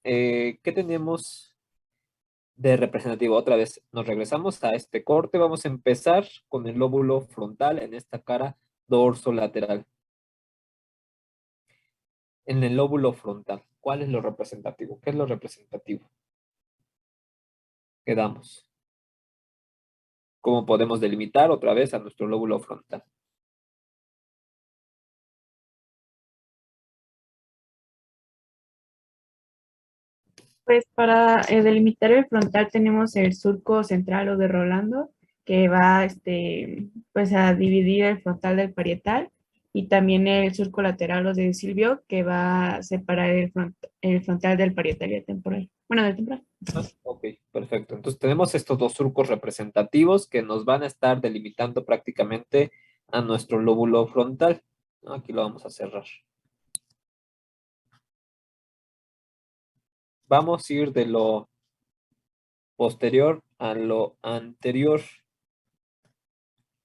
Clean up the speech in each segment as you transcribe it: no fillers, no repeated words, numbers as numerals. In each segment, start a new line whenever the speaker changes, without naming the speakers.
¿qué tenemos de representativo? Otra vez, nos regresamos a este corte. Vamos a empezar con el lóbulo frontal en esta cara dorsolateral. En el lóbulo frontal, ¿cuál es lo representativo? ¿Qué es lo representativo? Quedamos. ¿Cómo podemos delimitar otra vez a nuestro lóbulo frontal?
Pues para delimitar el frontal tenemos el surco central o de Rolando, que va pues a dividir el frontal del parietal, y también el surco lateral o de Silvio, que va a separar el frontal del parietal y el temporal. Bueno, del temporal.
Ah, ok, perfecto. Entonces tenemos estos dos surcos representativos que nos van a estar delimitando prácticamente a nuestro lóbulo frontal. Aquí lo vamos a cerrar. Vamos a ir de lo posterior a lo anterior.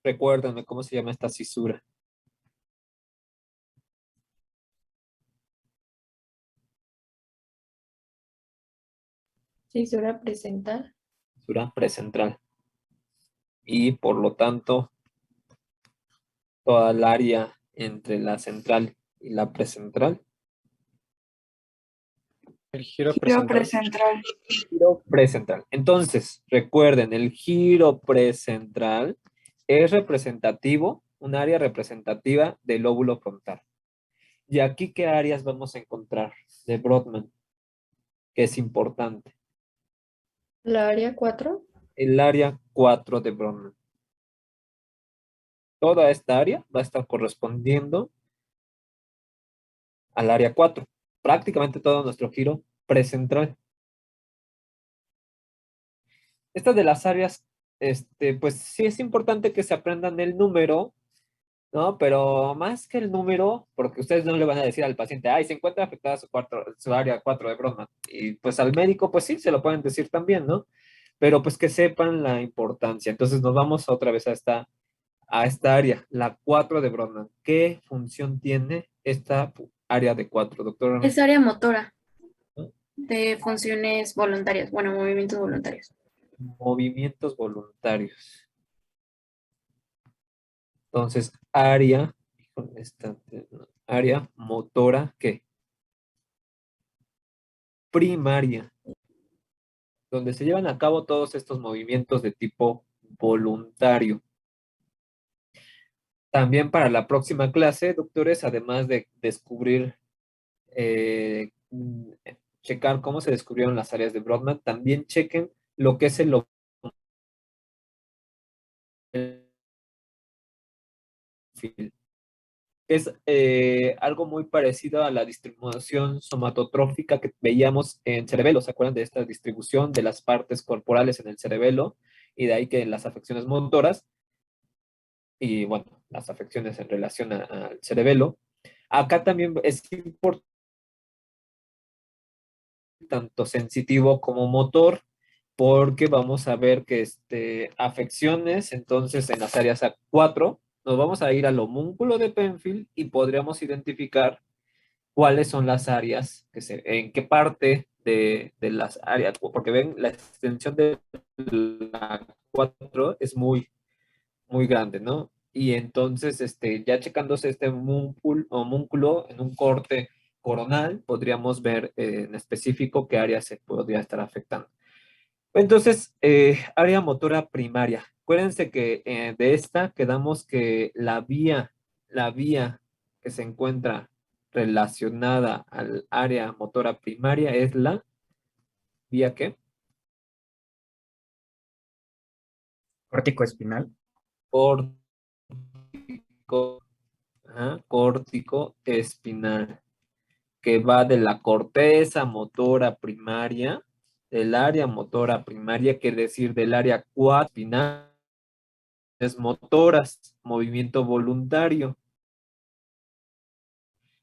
Recuérdenme cómo se llama esta cisura.
Cisura presental.
Cisura precentral. Y por lo tanto, toda el área entre la central y la precentral.
El giro
Giro
precentral.
precentral.
Giro precentral. Entonces, recuerden, el giro precentral es representativo, un área representativa del lóbulo frontal. ¿Y aquí qué áreas vamos a encontrar de Brodmann? Que es importante.
La área 4.
El área 4 de Brodmann. Toda esta área va a estar correspondiendo al área 4. Prácticamente todo nuestro giro precentral. Estas de las áreas, pues sí es importante que se aprendan el número, ¿no? Pero más que el número, porque ustedes no le van a decir al paciente, ay, se encuentra afectada su área 4 de Brodmann. Y pues al médico, pues sí, se lo pueden decir también, ¿no? Pero pues que sepan la importancia. Entonces nos vamos otra vez a esta área, la 4 de Brodmann. ¿Qué función tiene esta área de 4, doctor?
Es área motora
¿No?
de funciones voluntarias, bueno, movimientos voluntarios.
Movimientos voluntarios. Entonces, área, área motora, ¿qué? Primaria, donde se llevan a cabo todos estos movimientos de tipo voluntario. También para la próxima clase, doctores, además de descubrir, checar cómo se descubrieron las áreas de Brodmann, también chequen lo que es el lomofil. Es algo muy parecido a la distribución somatotrófica que veíamos en cerebelo. ¿Se acuerdan de esta distribución de las partes corporales en el cerebelo? Y de ahí que las afecciones motoras y, bueno, las afecciones en relación al cerebelo. Acá también es importante tanto sensitivo como motor, porque vamos a ver que afecciones, entonces en las áreas A4, nos vamos a ir al homúnculo de Penfield y podríamos identificar cuáles son las áreas, en qué parte de las áreas, porque ven, la extensión de la 4 es muy, muy grande, ¿no? Y entonces, ya checándose este homúnculo en un corte coronal, podríamos ver en específico qué área se podría estar afectando. Entonces, área motora primaria. Acuérdense que de esta quedamos que la vía que se encuentra relacionada al área motora primaria es la vía ¿qué?
Córtico espinal.
Córtico, córtico espinal, que va de la corteza motora primaria, del área motora primaria, quiere decir del área espinal, es motoras, movimiento voluntario.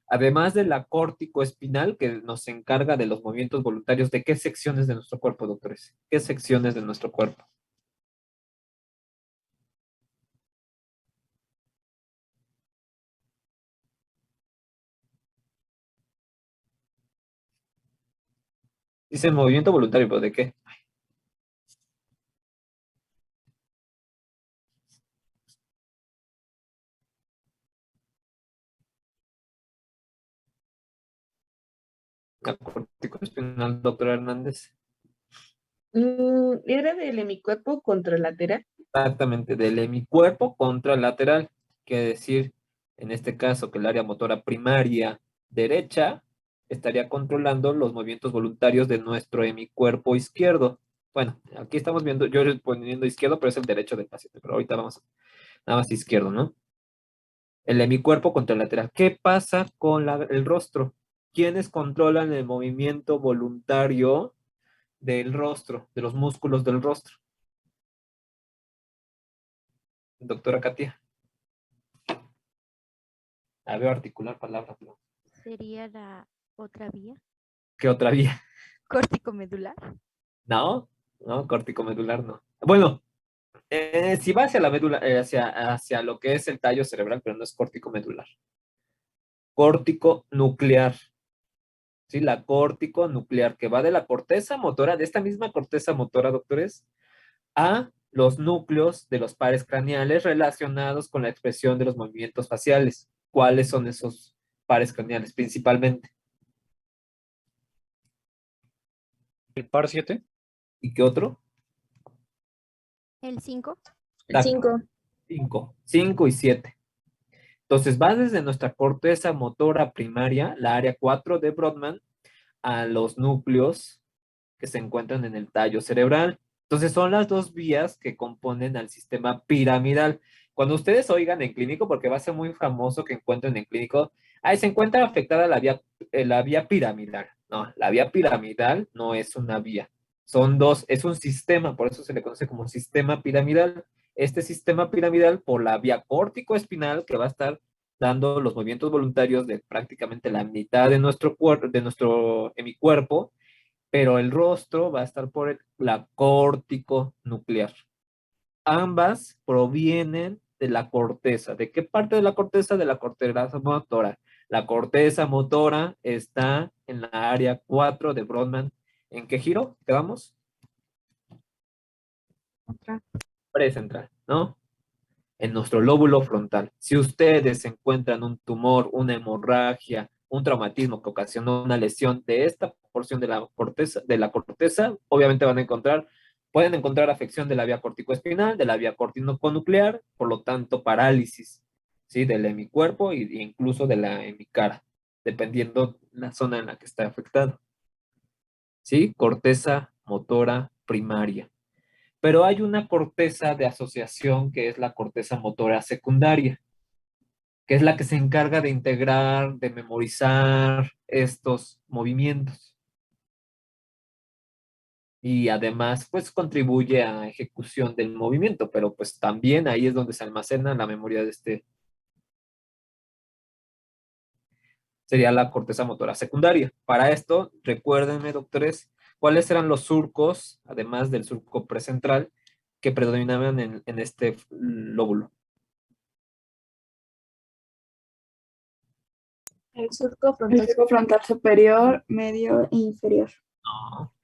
Además de la córtico espinal, que nos encarga de los movimientos voluntarios, ¿de qué secciones de nuestro cuerpo, doctores? ¿Qué secciones de nuestro cuerpo? Dice movimiento voluntario, ¿pero de qué? La corticoespinal, doctor Hernández.
Era del hemicuerpo contralateral.
Exactamente, del hemicuerpo contralateral. Quiere decir, en este caso, que el área motora primaria derecha estaría controlando los movimientos voluntarios de nuestro hemicuerpo izquierdo. Bueno, aquí estamos viendo, yo estoy poniendo izquierdo, pero es el derecho del paciente, pero ahorita vamos nada más izquierdo, ¿no? El hemicuerpo contralateral. ¿Qué pasa con el rostro? ¿Quiénes controlan el movimiento voluntario del rostro, de los músculos del rostro? Doctora Katia. A ver, articular palabras, ¿no?
Sería la otra vía,
¿Qué otra vía?
córtico-medular.
No, no, corticomedular no. Bueno, si va hacia la médula, hacia lo que es el tallo cerebral, pero no es córtico-medular. Córtico nuclear. ¿Sí? La córtico nuclear, que va de la corteza motora, de esta misma corteza motora, doctores, a los núcleos de los pares craneales relacionados con la expresión de los movimientos faciales. ¿Cuáles son esos pares craneales principalmente?
El par 7.
¿Y qué otro?
El 5.
El 5.
5 y 7. Entonces va desde nuestra corteza motora primaria, la área 4 de Brodmann, a los núcleos que se encuentran en el tallo cerebral. Entonces son las dos vías que componen al sistema piramidal. Cuando ustedes oigan en clínico, porque va a ser muy famoso que encuentren en clínico, ahí se encuentra afectada la vía piramidal. No, la vía piramidal no es una vía. Son dos, es un sistema, por eso se le conoce como sistema piramidal. Este sistema piramidal por la vía córtico-espinal que va a estar dando los movimientos voluntarios de prácticamente la mitad de nuestro cuerpo, de nuestro hemicuerpo, pero el rostro va a estar por la córtico nuclear. Ambas provienen de la corteza. ¿De qué parte de la corteza? De la corteza motora. La corteza motora está en la área 4 de Brodmann. ¿En qué giro quedamos? Precentral, ¿no? En nuestro lóbulo frontal. Si ustedes encuentran un tumor, una hemorragia, un traumatismo que ocasionó una lesión de esta porción de la corteza, obviamente pueden encontrar afección de la vía corticoespinal, de la vía corticonuclear, por lo tanto parálisis, ¿sí? Del hemicuerpo e incluso de la hemicara, dependiendo la zona en la que está afectado. ¿Sí? Corteza motora primaria. Pero hay una corteza de asociación que es la corteza motora secundaria, que es la que se encarga de integrar, de memorizar estos movimientos. Y además, pues contribuye a ejecución del movimiento, pero pues también ahí es donde se almacena la memoria de sería la corteza motora secundaria. Para esto, recuérdenme, doctores, cuáles eran los surcos, además del surco precentral, que predominaban en este lóbulo.
El surco frontal superior, medio e inferior.
No,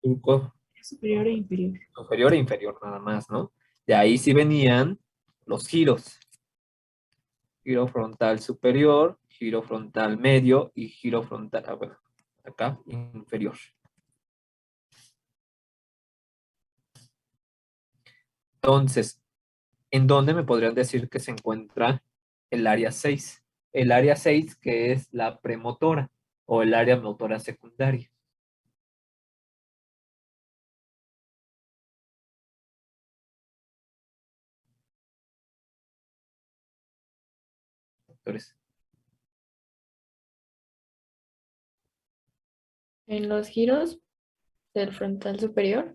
surco
Superior e inferior.
superior e inferior nada más, ¿no? De ahí sí venían los giros. Giro frontal superior, giro frontal medio y giro frontal, bueno, acá inferior. Entonces, ¿en dónde me podrían decir que se encuentra el área 6? El área 6 que es la premotora o el área motora secundaria. Doctores,
En los giros del frontal superior,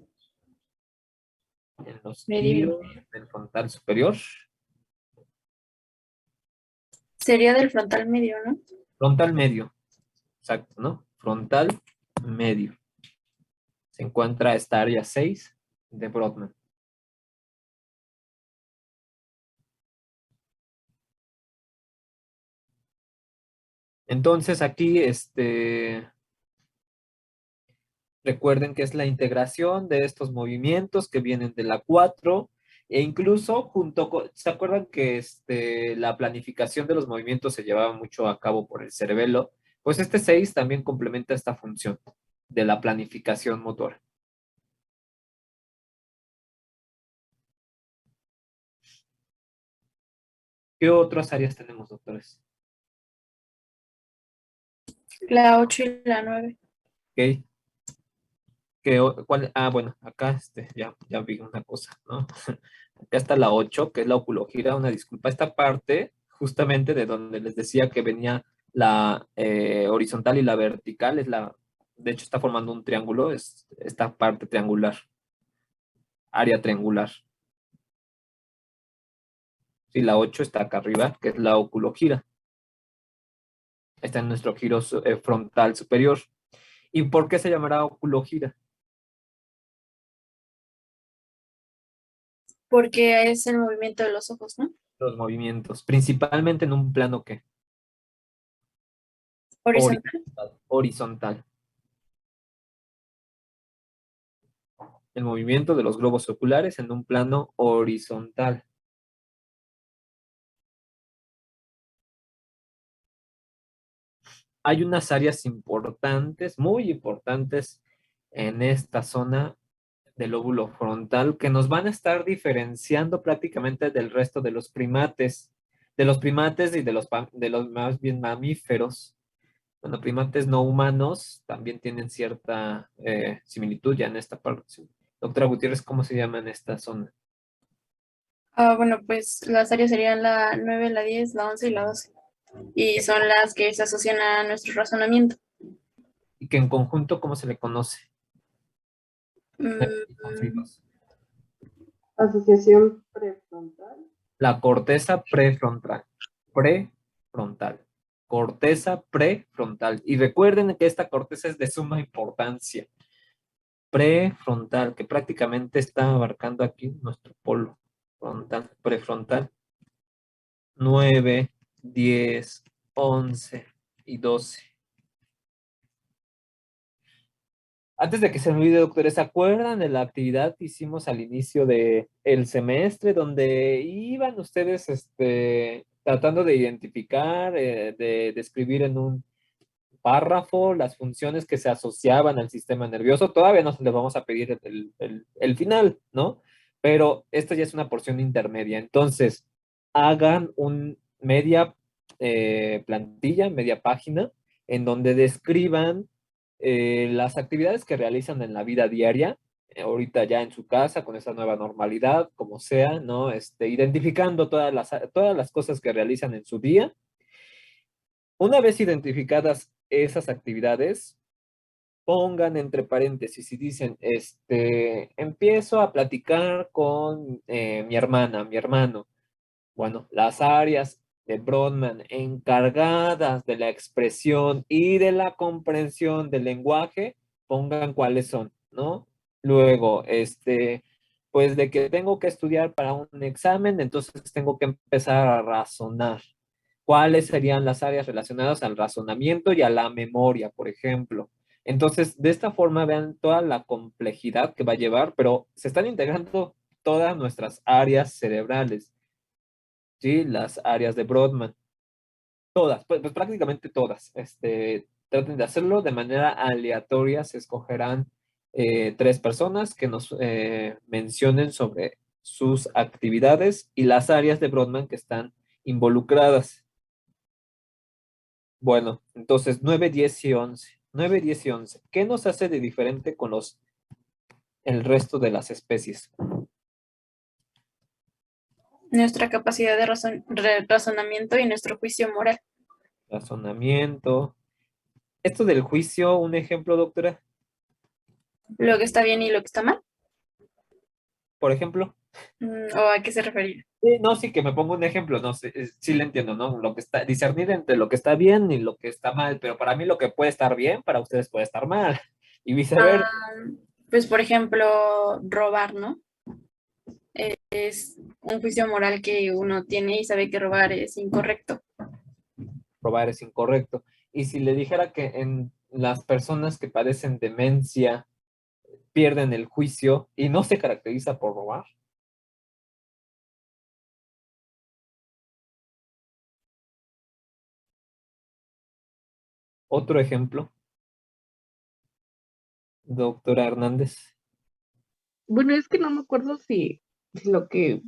en los
medio y
giros del frontal superior,
sería del frontal medio, ¿no?
frontal medio, exacto, ¿no? Frontal medio. Se encuentra esta área 6 de Brodmann. Entonces aquí, Recuerden que es la integración de estos movimientos que vienen de la 4 e incluso junto con, ¿se acuerdan que la planificación de los movimientos se llevaba mucho a cabo por el cerebelo? Pues este 6 también complementa esta función de la planificación motora. ¿Qué otras áreas tenemos, doctores?
La 8 y la 9.
Ok. Bueno, acá ya vi una cosa, ¿no? Acá está la 8, que es la oculogira, una disculpa. Esta parte, justamente de donde les decía que venía la horizontal y la vertical, de hecho está formando un triángulo, es esta parte triangular, área triangular. Sí, la 8 está acá arriba, que es la oculogira. Está en nuestro giro frontal superior. ¿Y por qué se llamará oculogira?
Porque es el movimiento de los ojos, ¿no?
Los movimientos, principalmente en un plano que
Horizontal.
horizontal. El movimiento de los globos oculares en un plano horizontal. Hay unas áreas importantes, muy importantes, en esta zona del lóbulo frontal que nos van a estar diferenciando prácticamente del resto de los primates y de los más bien mamíferos. Bueno, primates no humanos también tienen cierta similitud ya en esta parte. Doctora Gutiérrez, ¿cómo se llama en esta zona?
Bueno, pues las áreas serían la 9, la 10, la 11 y la 12. Y son las que se asocian a nuestro razonamiento.
Y que en conjunto, ¿cómo se le conoce?
Mm,
Asociación prefrontal.
La corteza prefrontal. Prefrontal. Corteza prefrontal. Y recuerden que esta corteza es de suma importancia. Prefrontal, que prácticamente está abarcando aquí nuestro polo frontal, prefrontal. 9, 10, 11 y 12. Antes de que se me olvide, doctores, ¿se acuerdan de la actividad que hicimos al inicio del semestre donde iban ustedes tratando de identificar, de describir en un párrafo las funciones que se asociaban al sistema nervioso? Todavía no se les vamos a pedir el final, ¿no? Pero esta ya es una porción intermedia. Entonces, hagan media plantilla, media página, en donde describan las actividades que realizan en la vida diaria, ahorita ya en su casa, con esa nueva normalidad, como sea, ¿no? Identificando todas las cosas que realizan en su día. Una vez identificadas esas actividades, pongan entre paréntesis y dicen, empiezo a platicar con mi hermana, mi hermano. Bueno, las áreas de Brodmann encargadas de la expresión y de la comprensión del lenguaje, pongan cuáles son, ¿no? Luego, pues de que tengo que estudiar para un examen, entonces tengo que empezar a razonar. ¿Cuáles serían las áreas relacionadas al razonamiento y a la memoria, por ejemplo? Entonces, de esta forma vean toda la complejidad que va a llevar, pero se están integrando todas nuestras áreas cerebrales. ¿Sí? Las áreas de Brodmann. Todas, pues prácticamente todas. Traten de hacerlo de manera aleatoria. Se escogerán 3 personas que nos mencionen sobre sus actividades y las áreas de Brodmann que están involucradas. Bueno, entonces 9, 10 y 11. 9, 10 y 11. ¿Qué nos hace de diferente con el resto de las especies?
nuestra capacidad de razonamiento y nuestro juicio moral.
Razonamiento. Esto del juicio, un ejemplo, doctora,
Lo que está bien y lo que está mal.
por ejemplo.
¿O a qué se refería?
No, sí, que me pongo un ejemplo, no sé, sí le entiendo, ¿no? Discernir entre lo que está bien y lo que está mal, pero para mí lo que puede estar bien, para ustedes puede estar mal, y viceversa.
Pues, por ejemplo, robar, ¿no? Es un juicio moral que uno tiene y sabe que robar es incorrecto.
Probar es incorrecto. Y si le dijera que en las personas que padecen demencia, pierden el juicio y no se caracteriza por robar. Otro ejemplo, doctora Hernández.
Bueno, es que no me acuerdo si lo que,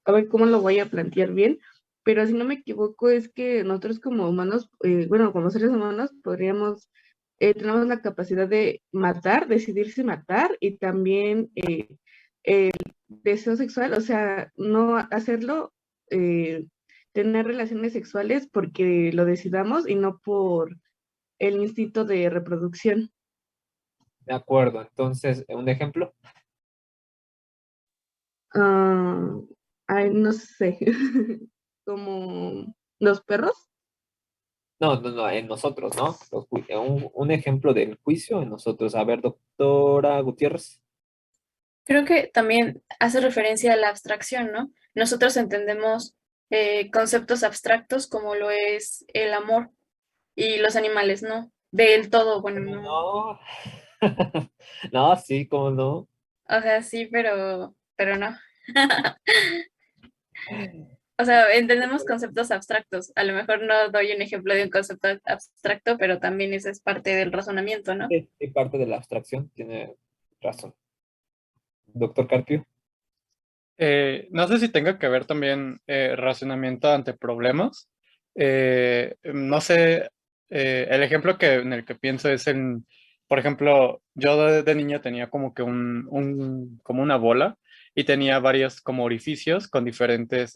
a ver cómo lo voy a plantear bien, pero si no me equivoco es que nosotros como humanos, bueno, como seres humanos podríamos, tenemos la capacidad de matar, decidir si matar y también el deseo sexual, o sea, no hacerlo, eh, tener relaciones sexuales porque lo decidamos y no por el instinto de reproducción.
De acuerdo, entonces, un ejemplo.
Ah, ay, no sé, como los perros.
No, no, no, en nosotros, ¿no? Un ejemplo del juicio en nosotros. A ver, doctora Gutiérrez.
Creo que también hace referencia a la abstracción, ¿no? Nosotros entendemos conceptos abstractos como lo es el amor y los animales, ¿no? Del todo, bueno,
¿Cómo
no.
no? No, sí, cómo no.
O sea, sí, pero no. O sea, entendemos conceptos abstractos. A lo mejor no doy un ejemplo de un concepto abstracto, pero también eso es parte del razonamiento, ¿no?
Sí, parte de la abstracción, tiene razón. Doctor Carpio.
No sé si tenga que ver también racionamiento ante problemas. No sé, el ejemplo en el que pienso es en, por ejemplo, yo de niño tenía como que como una bola y tenía varios como orificios con diferentes,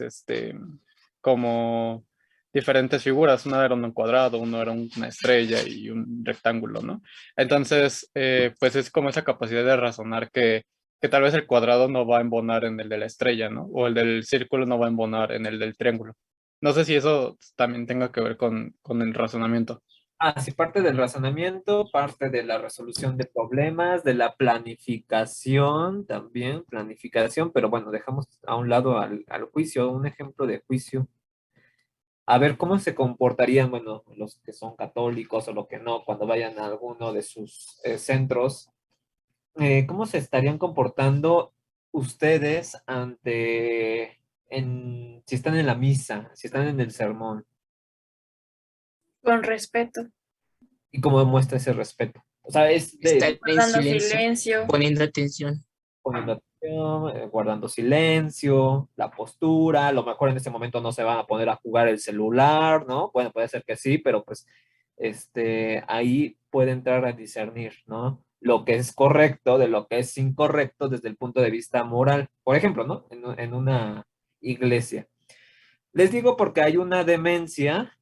como diferentes figuras. Uno era un cuadrado, uno era una estrella y un rectángulo, ¿no? Entonces, pues es como esa capacidad de razonar que tal vez el cuadrado no va a embonar en el de la estrella, ¿no? O el del círculo no va a embonar en el del triángulo. No sé si eso también tenga que ver con el razonamiento.
Ah, sí, parte del razonamiento, parte de la resolución de problemas, de la planificación también, planificación, pero bueno, dejamos a un lado al juicio, un ejemplo de juicio. A ver cómo se comportarían, bueno, los que son católicos o los que no, cuando vayan a alguno de sus centros, ¿cómo se estarían comportando ustedes si están en la misa, si están en el sermón?
Con respeto,
¿Y cómo demuestra ese respeto? O sea, es
Estar
de
en
dando
silencio,
silencio.
poniendo atención.
poniendo atención, guardando silencio, la postura, a lo mejor en ese momento no se van a poner a jugar el celular, ¿no? Bueno, puede ser que sí, pero pues ahí puede entrar a discernir, ¿no? Lo que es correcto de lo que es incorrecto desde el punto de vista moral. Por ejemplo, ¿no? En una iglesia. Les digo porque hay una demencia,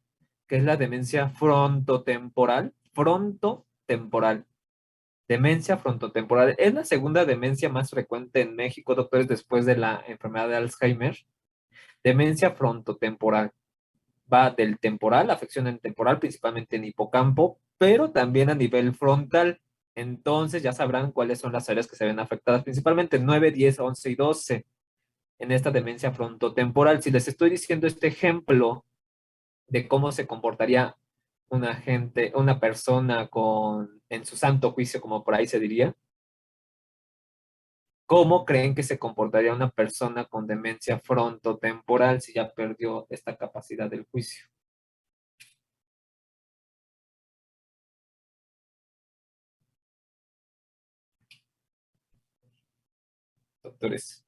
que es la demencia frontotemporal. Frontotemporal. Demencia frontotemporal. Es la segunda demencia más frecuente en México, doctores, después de la enfermedad de Alzheimer. Demencia frontotemporal. Va del temporal, afección en temporal, principalmente en hipocampo, pero también a nivel frontal. Entonces ya sabrán cuáles son las áreas que se ven afectadas, principalmente 9, 10, 11 y 12 en esta demencia frontotemporal. Si les estoy diciendo este ejemplo de cómo se comportaría una persona en su santo juicio, como por ahí se diría, ¿cómo creen que se comportaría una persona con demencia frontotemporal si ya perdió esta capacidad del juicio? Doctores,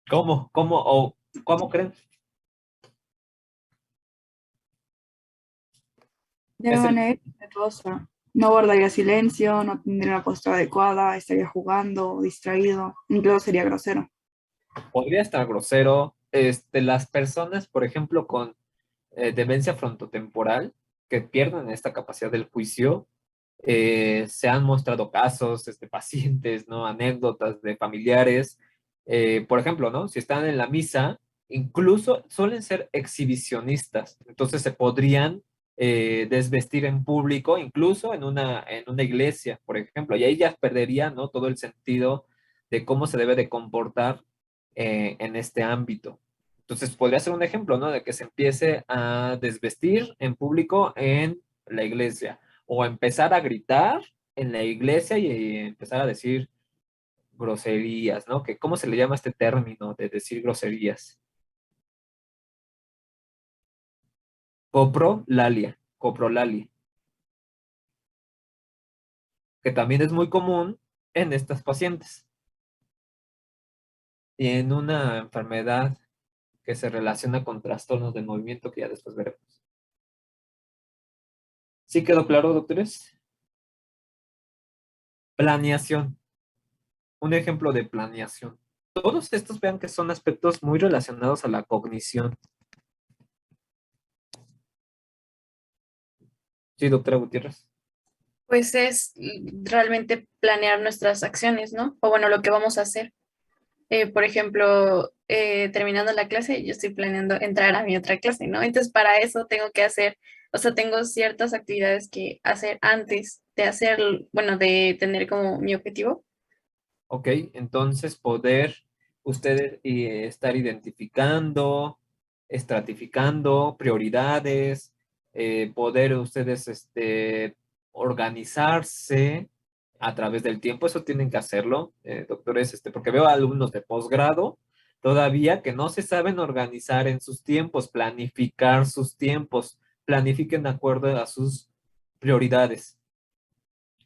¿cómo creen?
De
Es el,
manera respetuosa. No guardaría silencio, no tendría la postura adecuada, estaría jugando, distraído, incluso sería grosero.
podría estar grosero. Las personas, por ejemplo, con demencia frontotemporal, que pierden esta capacidad del juicio, se han mostrado casos, pacientes, ¿no? Anécdotas de familiares. Por ejemplo, ¿no? Si están en la misa, incluso suelen ser exhibicionistas, entonces se podrían desvestir en público, incluso en una iglesia, por ejemplo, y ahí ya perdería, ¿no? Todo el sentido de cómo se debe de comportar en este ámbito. Entonces, podría ser un ejemplo, ¿no? De que se empiece a desvestir en público en la iglesia o a empezar a gritar en la iglesia y empezar a decir groserías, ¿no? Que, ¿cómo se le llama este término de decir groserías? Coprolalia, que también es muy común en estas pacientes y en una enfermedad que se relaciona con trastornos del movimiento que ya después veremos. ¿Sí quedó claro, doctores? Planeación. Un ejemplo de planeación. Todos estos vean que son aspectos muy relacionados a la cognición. Sí, doctora Gutiérrez.
Pues es realmente planear nuestras acciones, ¿no? O bueno, lo que vamos a hacer. Por ejemplo, terminando la clase, yo estoy planeando entrar a mi otra clase, ¿no? Entonces, para eso tengo que hacer, o sea, tengo ciertas actividades que hacer antes de hacer, bueno, de tener como mi objetivo.
Ok, entonces poder ustedes estar identificando, estratificando prioridades, poder ustedes organizarse a través del tiempo, eso tienen que hacerlo, doctores, porque veo alumnos de posgrado todavía que no se saben organizar en sus tiempos, planificar sus tiempos, planifiquen de acuerdo a sus prioridades.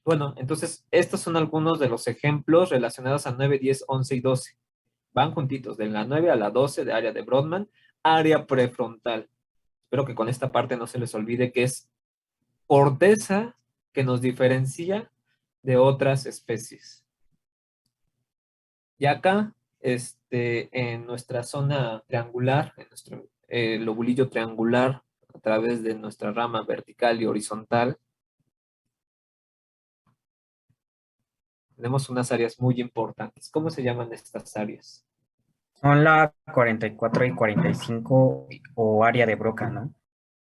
Bueno, entonces estos son algunos de los ejemplos relacionados a 9, 10, 11 y 12. Van juntitos, de la 9 a la 12 de área de Brodmann, área prefrontal. Espero que con esta parte no se les olvide que es corteza que nos diferencia de otras especies. Y acá, en nuestra zona triangular, en nuestro lobulillo triangular, a través de nuestra rama vertical y horizontal, tenemos unas áreas muy importantes. ¿Cómo se llaman estas áreas?
Son la 44 y 45 o área de Broca, ¿no?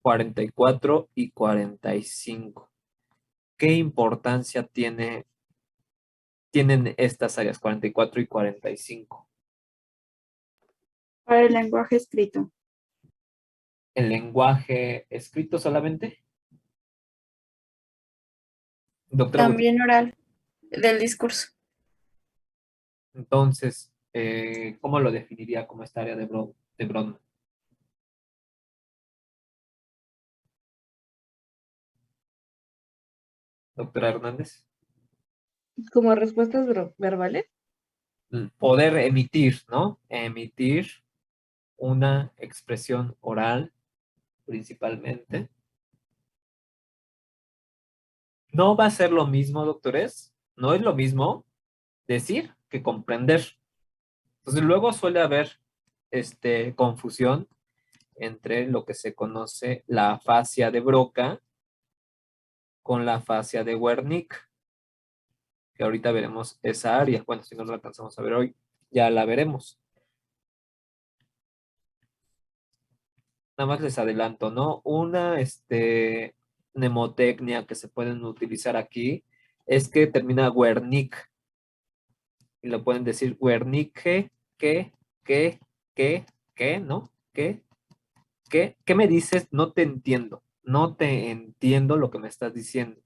44 y 45. ¿Qué importancia tienen estas áreas 44 y 45?
Para el lenguaje escrito.
¿El lenguaje escrito solamente? Doctora Gutiérrez.
También oral del discurso.
Entonces, ¿cómo lo definiría como esta área de Brodmann? Doctora Hernández.
Como respuestas verbales.
Poder emitir, ¿no? Emitir una expresión oral, principalmente. No va a ser lo mismo, doctores. No es lo mismo decir que comprender. Entonces, luego suele haber confusión entre lo que se conoce la afasia de Broca con la afasia de Wernicke, que ahorita veremos esa área. Bueno, si no la alcanzamos a ver hoy, ya la veremos. Nada más les adelanto, ¿no? Una mnemotecnia que se pueden utilizar aquí es que termina Wernicke. Y lo pueden decir Wernicke, ¿qué, no? ¿Qué me dices? No te entiendo. No te entiendo lo que me estás diciendo.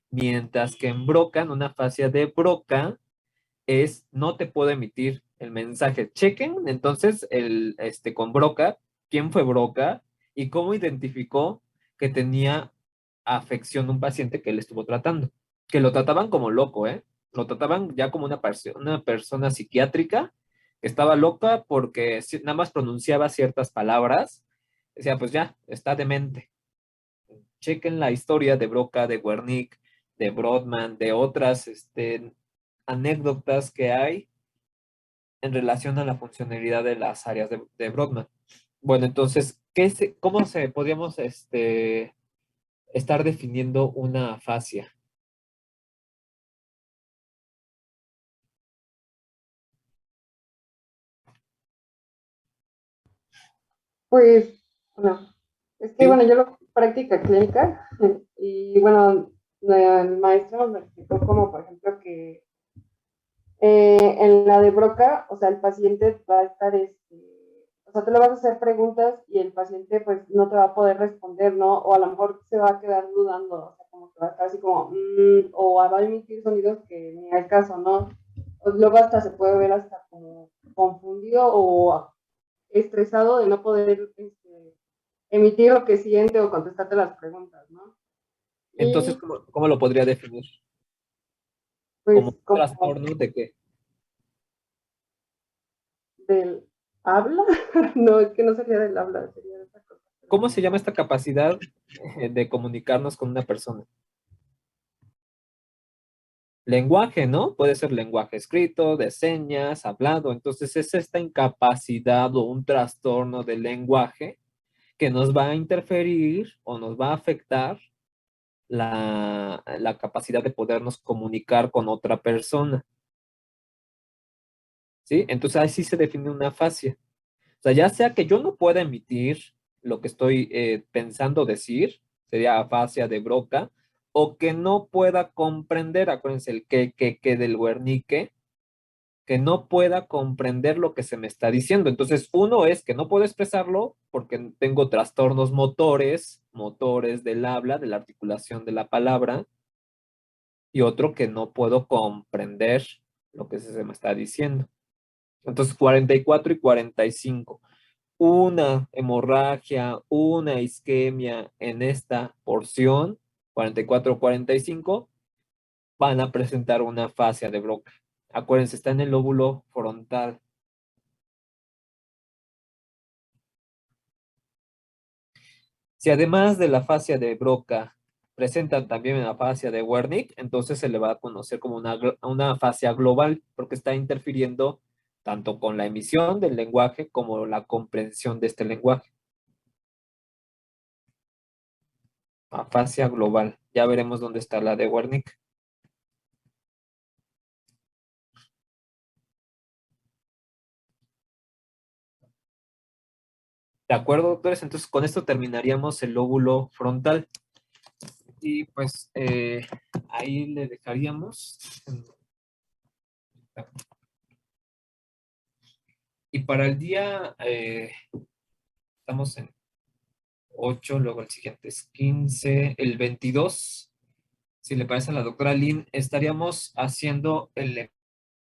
Mientras que en Broca, en una afasia de Broca, es no te puedo emitir el mensaje. Chequen entonces con Broca, quién fue Broca y cómo identificó que tenía afección un paciente que él estuvo tratando. Que lo trataban como loco, ¿eh? Lo trataban ya como una persona psiquiátrica que estaba loca porque nada más pronunciaba ciertas palabras. Decía, pues ya, está demente. Chequen la historia de Broca, de Wernicke, de Brodmann, de otras anécdotas que hay en relación a la funcionalidad de las áreas de Brodmann. Bueno, entonces, ¿cómo podríamos estar definiendo una afasia?
Pues, bueno, es que
Sí.
bueno, yo lo práctica clínica y bueno, el maestro me explicó como, por ejemplo, que en la de Broca, o sea, el paciente va a estar, o sea, tú le vas a hacer preguntas y el paciente pues no te va a poder responder, ¿no? O a lo mejor se va a quedar dudando, o sea, como que va a estar así como, o va a emitir sonidos que ni al caso, ¿no? O luego hasta se puede ver hasta como confundido o estresado de no poder emitir lo que siente o contestarte las preguntas, ¿no?
Entonces,
Y
¿cómo lo podría definir?
pues
¿Como un
como
trastorno de qué?
del habla, no, es que no sería del habla, sería de otra cosa.
¿Cómo se llama esta capacidad de comunicarnos con una persona? Lenguaje, ¿no? Puede ser lenguaje escrito, de señas, hablado. Entonces es esta incapacidad o un trastorno del lenguaje que nos va a interferir o nos va a afectar la capacidad de podernos comunicar con otra persona. ¿Sí? Entonces ahí sí se define una afasia. O sea, ya sea que yo no pueda emitir lo que estoy pensando decir, sería afasia de Broca, o que no pueda comprender, acuérdense el que del Wernicke, que no pueda comprender lo que se me está diciendo. Entonces, uno es que no puedo expresarlo porque tengo trastornos motores del habla, de la articulación de la palabra, y otro que no puedo comprender lo que se me está diciendo. Entonces, 44 y 45. Una hemorragia, una isquemia en esta porción, 44-45, van a presentar una afasia de Broca. Acuérdense, está en el lóbulo frontal. Si además de la afasia de Broca presentan también la afasia de Wernicke, entonces se le va a conocer como una afasia global, porque está interfiriendo tanto con la emisión del lenguaje como la comprensión de este lenguaje. Afasia global. Ya veremos dónde está la de Wernicke. ¿De acuerdo, doctores? Entonces con esto terminaríamos el lóbulo frontal. Y pues ahí le dejaríamos. Y para el día, estamos en 8, luego el siguiente es 15, el 22, si le parece a la doctora Lynn, estaríamos haciendo el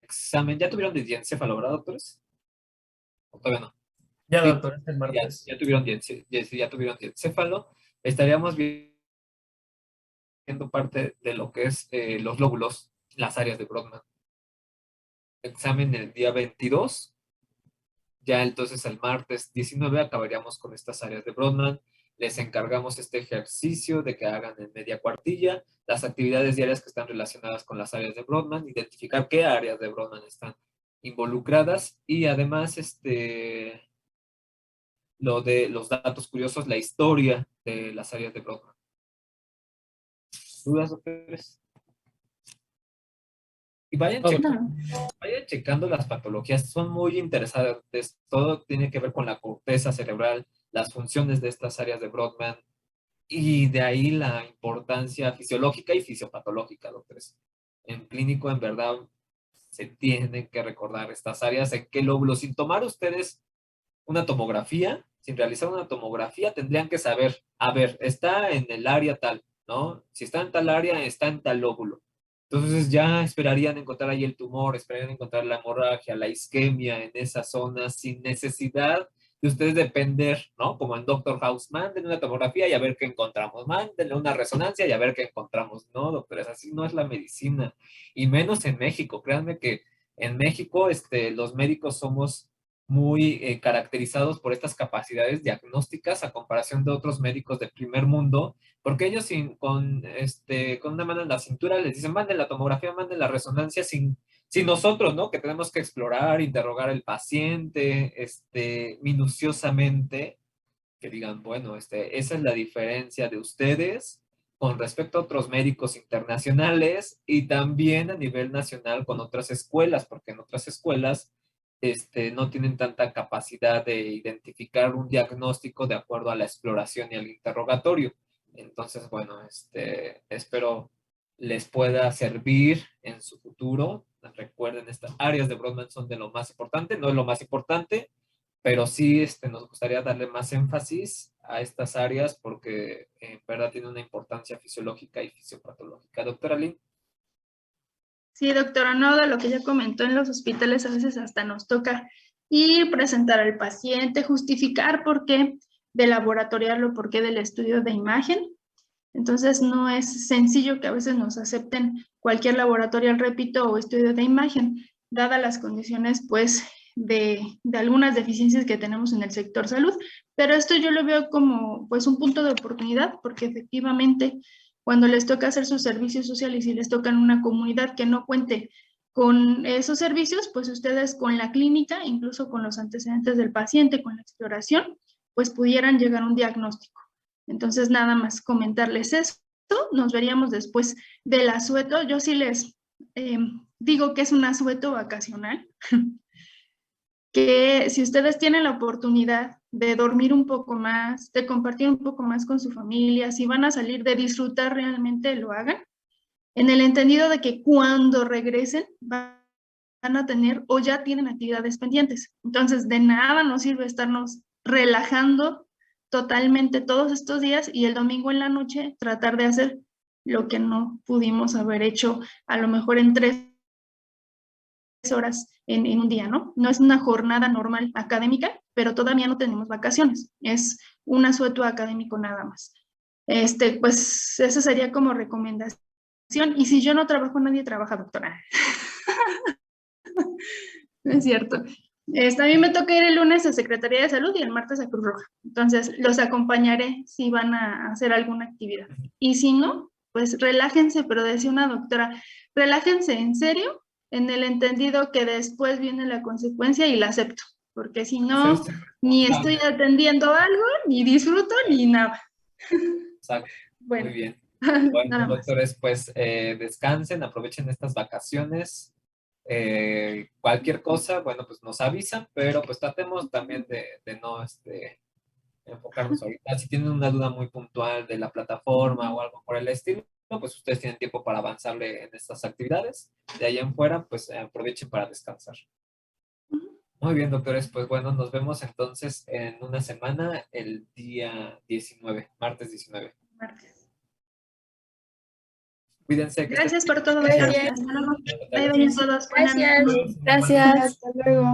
examen. ¿Ya tuvieron diencéfalo, verdad, doctores? ¿O todavía no?
Ya,
Sí,
doctor, es el martes.
ya tuvieron ya tuvieron diencéfalo. Estaríamos viendo parte de lo que es los lóbulos, las áreas de Brodmann. Examen el día 22. Ya entonces el martes 19 acabaríamos con estas áreas de Brodmann. Les encargamos este ejercicio de que hagan en media cuartilla las actividades diarias que están relacionadas con las áreas de Brodmann, identificar qué áreas de Brodmann están involucradas y además lo de los datos curiosos, la historia de las áreas de Brodmann. ¿Dudas, doctores? Y vayan checando las patologías, son muy interesantes. Todo tiene que ver con la corteza cerebral, las funciones de estas áreas de Brodmann, y de ahí la importancia fisiológica y fisiopatológica, doctores. En clínico, en verdad, se tienen que recordar estas áreas, en qué lóbulos. Sin tomar ustedes una tomografía, sin realizar una tomografía, tendrían que saber, a ver, está en el área tal, ¿no? Si está en tal área, está en tal lóbulo. Entonces ya esperarían encontrar ahí el tumor, esperarían encontrar la hemorragia, la isquemia en esa zona, sin necesidad de ustedes depender, ¿no? Como en Doctor House, mándenle una tomografía y a ver qué encontramos, mándenle una resonancia y a ver qué encontramos. No, doctores, así no es la medicina, y menos en México. Créanme que en México, los médicos somos muy caracterizados por estas capacidades diagnósticas a comparación de otros médicos de primer mundo, porque ellos con una mano en la cintura les dicen, manden la tomografía, manden la resonancia, sin nosotros, ¿no? Que tenemos que explorar, interrogar al paciente, minuciosamente, que digan, bueno, esa es la diferencia de ustedes con respecto a otros médicos internacionales y también a nivel nacional con otras escuelas, porque en otras escuelas no tienen tanta capacidad de identificar un diagnóstico de acuerdo a la exploración y al interrogatorio. Entonces, bueno, espero les pueda servir en su futuro. Recuerden, estas áreas de Brodmann son de lo más importante, no es lo más importante, pero sí nos gustaría darle más énfasis a estas áreas porque en verdad tiene una importancia fisiológica y fisiopatológica. Doctora Lynn.
Sí, doctora, no, de lo que ya comentó, en los hospitales a veces hasta nos toca ir, presentar al paciente, justificar por qué de laboratorial o por qué del estudio de imagen. Entonces no es sencillo que a veces nos acepten cualquier laboratorial, repito, o estudio de imagen, dadas las condiciones pues de algunas deficiencias que tenemos en el sector salud, pero esto yo lo veo como pues un punto de oportunidad, porque efectivamente cuando les toca hacer su servicio social y si les toca en una comunidad que no cuente con esos servicios, pues ustedes con la clínica, incluso con los antecedentes del paciente, con la exploración, pues pudieran llegar a un diagnóstico. Entonces, nada más comentarles esto. Nos veríamos después del asueto. Yo sí les digo que es un asueto vacacional, que si ustedes tienen la oportunidad de dormir un poco más, de compartir un poco más con su familia, si van a salir de disfrutar realmente, lo hagan, en el entendido de que cuando regresen van a tener o ya tienen actividades pendientes. Entonces, de nada nos sirve estarnos relajando totalmente todos estos días y el domingo en la noche tratar de hacer lo que no pudimos haber hecho a lo mejor en 3 horas en un día, ¿no? No es una jornada normal académica, pero todavía no tenemos vacaciones, es un asueto académico nada más. Pues eso sería como recomendación. Y si yo no trabajo, nadie trabaja, doctora. No es cierto. A mí me toca ir el lunes a Secretaría de Salud y el martes a Cruz Roja. Entonces, los acompañaré si van a hacer alguna actividad. Y si no, pues relájense, pero decía una doctora, relájense en serio, en el entendido que después viene la consecuencia y la acepto. Porque si no, ni estoy atendiendo algo, ni disfruto, ni nada.
Exacto.
Bueno,
muy bien.
nada
Bueno,
más.
doctores, pues descansen, aprovechen estas vacaciones. Cualquier cosa, bueno, pues nos avisan, pero pues tratemos también de no enfocarnos ahorita. Si tienen una duda muy puntual de la plataforma o algo por el estilo, pues ustedes tienen tiempo para avanzarle en estas actividades. De ahí en fuera, pues aprovechen para descansar. Muy bien, doctores, pues bueno, nos vemos entonces en una semana, el día 19, martes 19.
Martes.
Cuídense.
Gracias por todo.
Gracias.
Hasta luego. Bye, bye a todos. Buenas
Gracias.
noches.
Gracias.
Hasta luego.